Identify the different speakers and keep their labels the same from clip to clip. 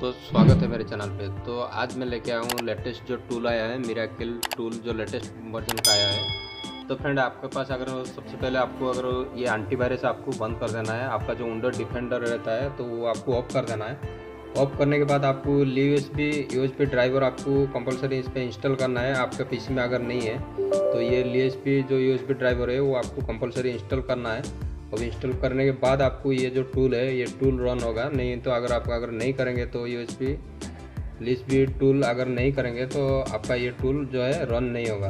Speaker 1: तो स्वागत है मेरे चैनल पे। तो आज मैं लेके आया हूँ लेटेस्ट जो टूल आया है, मिरेकल टूल जो लेटेस्ट वर्जन का आया है। तो फ्रेंड, आपके पास अगर सबसे पहले आपको अगर ये एंटीवायरस आपको बंद कर देना है, आपका जो विंडो डिफेंडर रहता है तो वो आपको ऑफ कर देना है। ऑफ करने के बाद आपको यूएसबी ड्राइवर आपको कंपलसरी इस पर इंस्टॉल करना है। आपके पीसी में अगर नहीं है तो ये यूएसबी ड्राइवर है वो आपको कंपलसरी इंस्टॉल करना है। अब इंस्टॉल करने के बाद आपको ये जो टूल है ये टूल रन होगा। नहीं तो अगर नहीं करेंगे तो यूएसबी टूल अगर नहीं करेंगे तो आपका ये टूल जो है रन नहीं होगा।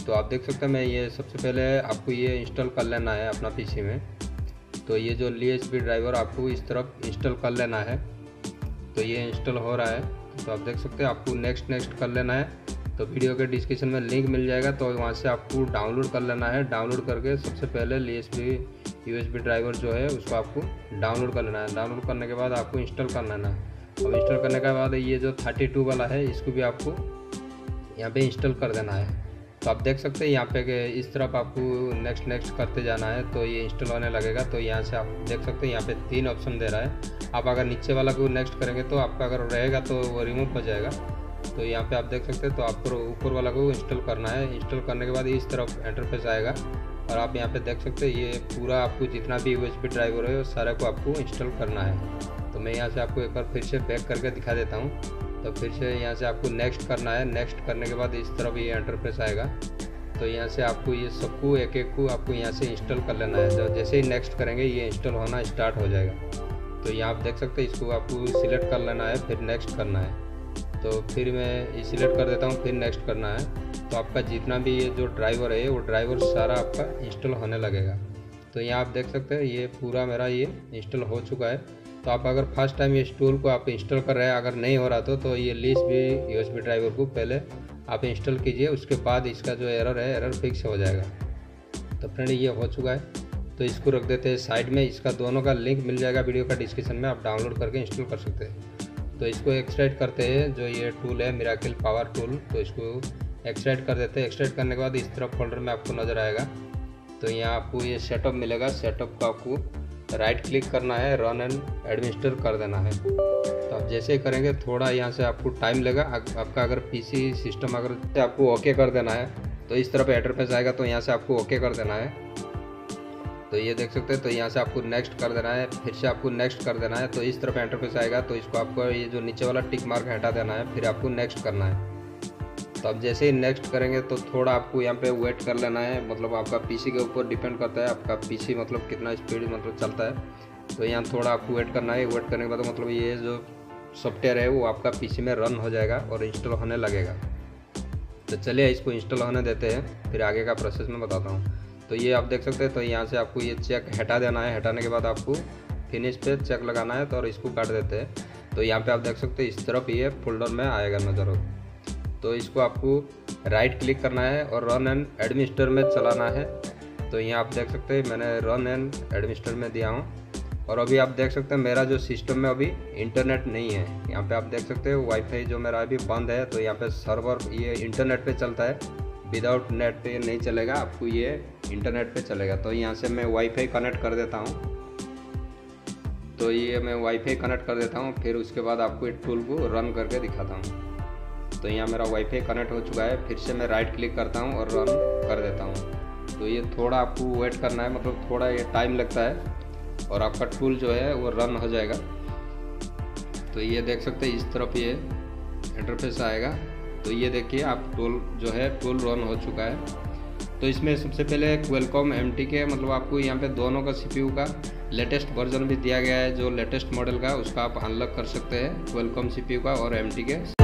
Speaker 1: तो आप देख सकते हैं, मैं ये सबसे पहले आपको ये इंस्टॉल कर लेना है अपना पीसी में। तो ये जो यूएसबी ड्राइवर आपको इस तरफ इंस्टॉल कर लेना है। तो ये इंस्टॉल हो रहा है, तो आप देख सकते हैं आपको नेक्स्ट कर लेना है। तो वीडियो के डिस्क्रिप्शन में लिंक मिल जाएगा, तो वहाँ से आपको डाउनलोड कर लेना है। डाउनलोड करके सबसे पहले यूएसबी ड्राइवर जो है उसको आपको डाउनलोड कर लेना है। डाउनलोड करने के बाद आपको इंस्टॉल कर लेना है। अब इंस्टॉल करने के बाद ये जो 32 वाला है इसको भी आपको यहाँ पे इंस्टॉल कर देना है। तो आप देख सकते हैं यहाँ पे इस तरफ आपको नेक्स्ट करते जाना है तो ये इंस्टॉल होने लगेगा। तो यहाँ से आप देख सकते हैं यहाँ पे 3 ऑप्शन दे रहा है। आप अगर नीचे वाला को नेक्स्ट करेंगे तो आपका अगर रहेगा तो वो रिमूव हो जाएगा। तो यहाँ पे आप देख सकते हैं, तो आपको ऊपर वाला को इंस्टॉल करना है। इंस्टॉल करने के बाद इस तरफ इंटरफेस आएगा और आप यहाँ पे देख सकते हैं ये पूरा आपको जितना भी यूएसबी ड्राइवर है वो सारे को आपको इंस्टॉल करना है। तो मैं यहाँ से आपको एक बार फिर से बैक करके दिखा देता हूँ। तो फिर से यहाँ से आपको नेक्स्ट करना है। नेक्स्ट करने के बाद इस तरफ ये इंटरफेस आएगा। तो यहाँ से आपको ये सबको एक को आपको यहाँ से इंस्टॉल कर लेना है। तो जैसे ही नेक्स्ट करेंगे ये इंस्टॉल होना स्टार्ट हो जाएगा। तो यहाँ आप देख सकते हैं, इसको आपको सिलेक्ट कर लेना है, फिर नेक्स्ट करना है। तो फिर मैं सिलेक्ट कर देता हूँ, फिर नेक्स्ट करना है। तो आपका जितना भी ये जो ड्राइवर है वो ड्राइवर सारा आपका इंस्टॉल होने लगेगा। तो यहाँ आप देख सकते हैं ये पूरा मेरा ये इंस्टॉल हो चुका है। तो आप अगर फर्स्ट टाइम इस टूल को आप इंस्टॉल कर रहे हैं, अगर नहीं हो रहा तो ये यूएसबी ड्राइवर को पहले आप इंस्टॉल कीजिए, उसके बाद इसका जो एरर है एरर फिक्स हो जाएगा। तो फ्रेंड, ये हो चुका है। तो इसको रख देते हैं साइड में। इसका दोनों का लिंक मिल जाएगा वीडियो का डिस्क्रिप्शन में, आप डाउनलोड करके इंस्टॉल कर सकते हैं। तो इसको एक्सट्रैक्ट करते हैं, जो ये टूल है मिरेकल पावर टूल, तो इसको एक्सट्रैक्ट कर देते हैं। एक्सट्रैक्ट करने के बाद इस तरफ फोल्डर में आपको नज़र आएगा। तो यहाँ आपको ये सेटअप मिलेगा। सेटअप का आपको राइट क्लिक करना है, रन एंड एडमिनिस्टर कर देना है। तो आप जैसे ही करेंगे थोड़ा यहाँ से आपको टाइम लगेगा। आपका अगर पीसी सिस्टम अगर आपको ओके कर देना है तो इस तरफ इंटरफेस आएगा, तो यहाँ से आपको ओके कर देना है। तो ये देख सकते हैं, तो यहाँ से आपको नेक्स्ट कर देना है, फिर से आपको नेक्स्ट कर देना है। तो इस तरफ इंटरफेस आएगा, तो इसको आपको ये जो नीचे वाला टिक मार्क हटा देना है, फिर आपको नेक्स्ट करना है। तो अब जैसे ही नेक्स्ट करेंगे तो थोड़ा आपको यहाँ पे वेट कर लेना है। मतलब आपका पीसी के ऊपर डिपेंड करता है, आपका पीसी मतलब कितना स्पीड मतलब चलता है। तो यहाँ थोड़ा आपको वेट करना है। वेट करने के बाद मतलब ये जो सॉफ्टवेयर है वो आपका पीसी में रन हो जाएगा और इंस्टॉल होने लगेगा। तो चलिए इसको इंस्टॉल होने देते हैं, फिर आगे का प्रोसेस मैं बताता हूँ। तो ये आप देख सकते हैं, तो यहाँ से आपको ये चेक हटा देना है। हटाने के बाद आपको फिनिश पे चेक लगाना है, तो और इसको काट देते हैं। तो यहाँ पे आप देख सकते हैं इस तरफ ये फोल्डर में आएगा नज़र हो। तो इसको आपको राइट क्लिक करना है और रन एंड एडमिनिस्टर में चलाना है। तो यहाँ आप देख सकते हैं मैंने रन एंड एडमिनिस्टर में दिया हूँ। और अभी आप देख सकते हैं मेरा जो सिस्टम में अभी इंटरनेट नहीं है। यहाँ पर आप देख सकते हैं वाईफाई जो मेरा अभी बंद है। तो यहाँ पर सर्वर ये इंटरनेट पर चलता है, विदाउट नेट पे नहीं चलेगा, आपको ये इंटरनेट पे चलेगा। तो यहाँ से मैं वाईफाई कनेक्ट कर देता हूँ। तो ये मैं वाईफाई कनेक्ट कर देता हूँ, फिर उसके बाद आपको इस टूल को रन करके दिखाता हूँ। तो यहाँ मेरा वाईफाई कनेक्ट हो चुका है। फिर से मैं राइट क्लिक करता हूँ और रन कर देता हूँ। तो ये थोड़ा आपको वेट करना है, मतलब थोड़ा ये टाइम लगता है और आपका टूल जो है वो रन हो जाएगा। तो ये देख सकते हैं इस तरफ ये इंटरफेस आएगा। तो ये देखिए आप टूल जो है टूल रन हो चुका है। तो इसमें सबसे पहले Qualcomm MT के मतलब आपको यहाँ पे दोनों का CPU का लेटेस्ट वर्जन भी दिया गया है। जो लेटेस्ट मॉडल का उसका आप अनलॉक कर सकते हैं, Qualcomm CPU का और MT के